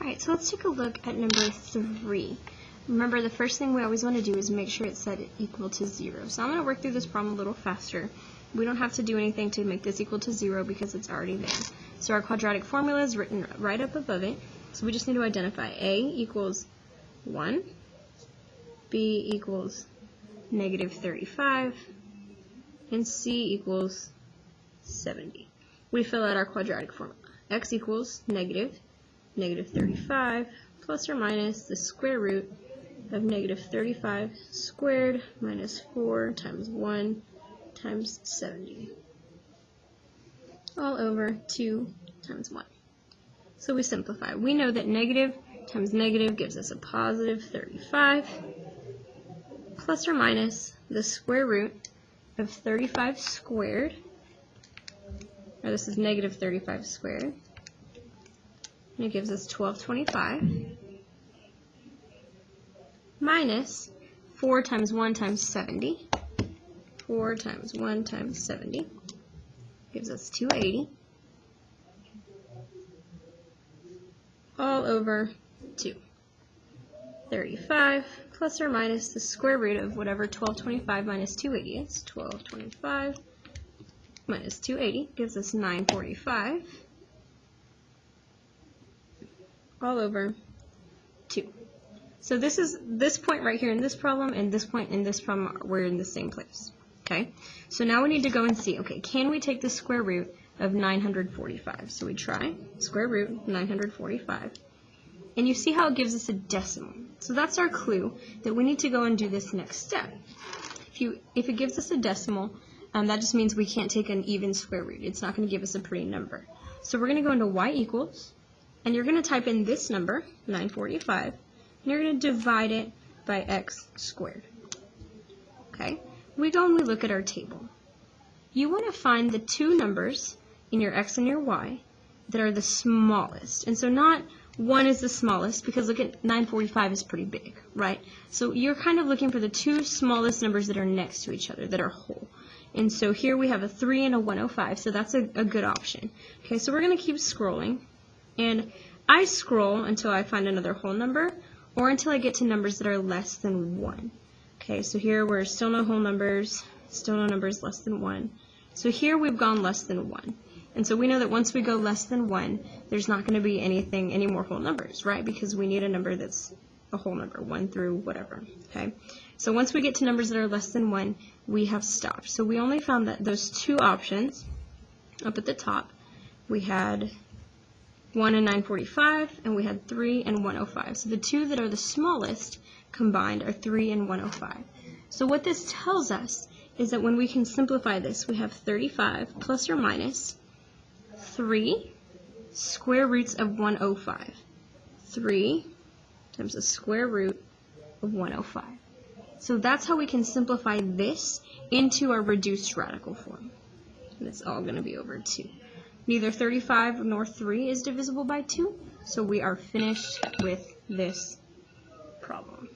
Alright, so let's take a look at number 3. Remember, the first thing we always want to do is make sure it's set equal to 0. So I'm going to work through this problem a little faster. We don't have to do anything to make this equal to 0 because it's already there. So our quadratic formula is written right up above it. So we just need to identify A equals 1, B equals negative 35, and C equals 70. We fill out our quadratic formula. X equals negative 35 plus or minus the square root of negative 35 squared minus 4 times 1 times 70, all over 2 times 1. So we simplify. We know that negative times negative gives us a positive 35 plus or minus the square root of 35 squared, or this is negative 35 squared, and it gives us 1225, minus 4 times 1 times 70. 4 times 1 times 70 gives us 280, all over 2. 35 plus or minus the square root of whatever 1225 minus 280 is. 1225 minus 280 gives us 945, all over 2. So this point right here in this problem and this point in this problem, we're in the same place. Okay, so now we need to go and see, okay, can we take the square root of 945? So we try square root 945, and you see how it gives us a decimal. So that's our clue that we need to go and do this next step. If it gives us a decimal, that just means we can't take an even square root. It's not going to give us a pretty number. So we're going to go into y equals, and you're going to type in this number, 945, and you're going to divide it by x squared. Okay, we go and we look at our table. You want to find the two numbers in your x and your y that are the smallest. And so not 1 is the smallest, because look at 945 is pretty big, right? So you're kind of looking for the two smallest numbers that are next to each other, that are whole. And so here we have a 3 and a 105, so that's a good option. Okay, so we're going to keep scrolling, and I scroll until I find another whole number, or until I get to numbers that are less than 1. Okay, so here we're still no whole numbers, still no numbers less than 1. So here we've gone less than 1. And so we know that once we go less than 1, there's not going to be any more whole numbers, right? Because we need a number that's a whole number, 1 through whatever, okay? So once we get to numbers that are less than 1, we have stopped. So we only found that those two options up at the top. We had 1 and 945, and we had 3 and 105. So the two that are the smallest combined are 3 and 105. So what this tells us is that when we can simplify this, we have 35 plus or minus 3 square roots of 105. 3 times the square root of 105. So that's how we can simplify this into our reduced radical form. And it's all going to be over 2. Neither 35 nor 3 is divisible by 2, so we are finished with this problem.